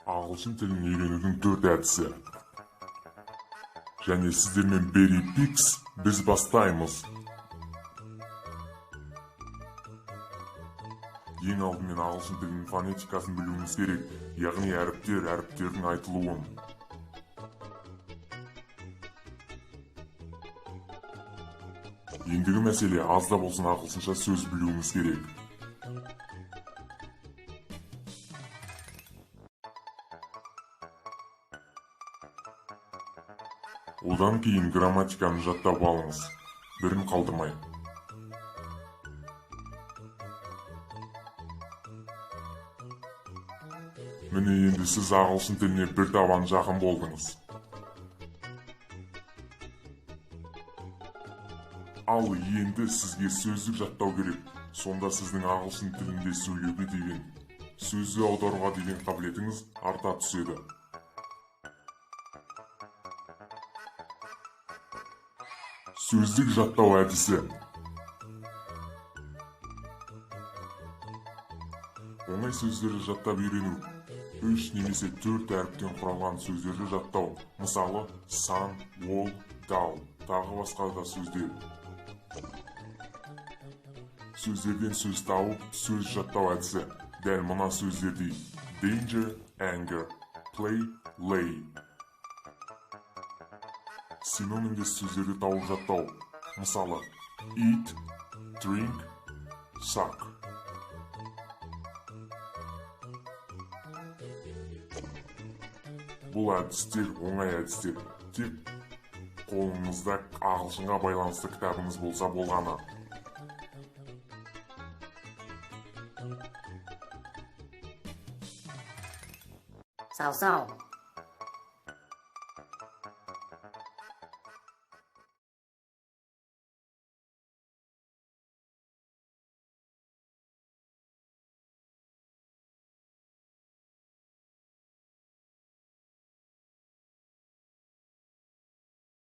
Ағылшын тілін үйренудің 4 әдісі. Және сіздермен Berry Pix біз бастаймыз. Ең алдымен ағылшын тілінің фонетикасын білуіміз керек, яғни әріптердің айтылуын. Ендігі мәселе аз да болсын ағылшынша сөз білуіміз керек. Одан кейін грамматиканы жаттап алыңыз, бірін қалдырмай. Міне енді сіз ағылшын тіліне бір табан жақын болдыңыз. Ал енді сізге сөздік жаттау керек. Сонда сіздің ағылшын тілінде сөйлеуге деген, сөзді аударуға деген қабілетіңіз арта түседі. Сөздік жаттау әдісі. Оңай сөздерді жаттап үйрену. 3 немесе 4 әріптен құралған сөздерді жаттау. Мысалы, сан, ол, дау, тағы басқа да сөздер. Сөздерден сөз тауып, сөз жаттау әдісі. Дәл мына сөздердей: danger, anger, play, lay. Синонимдес сөздерді тауып жаттау. Мысалы, eat, drink, suck. Бұл әдістер оңай әдістер. Тек қолыңызда ағылшынға байланысты кітабыңыз болса болғаны. Сау-сау.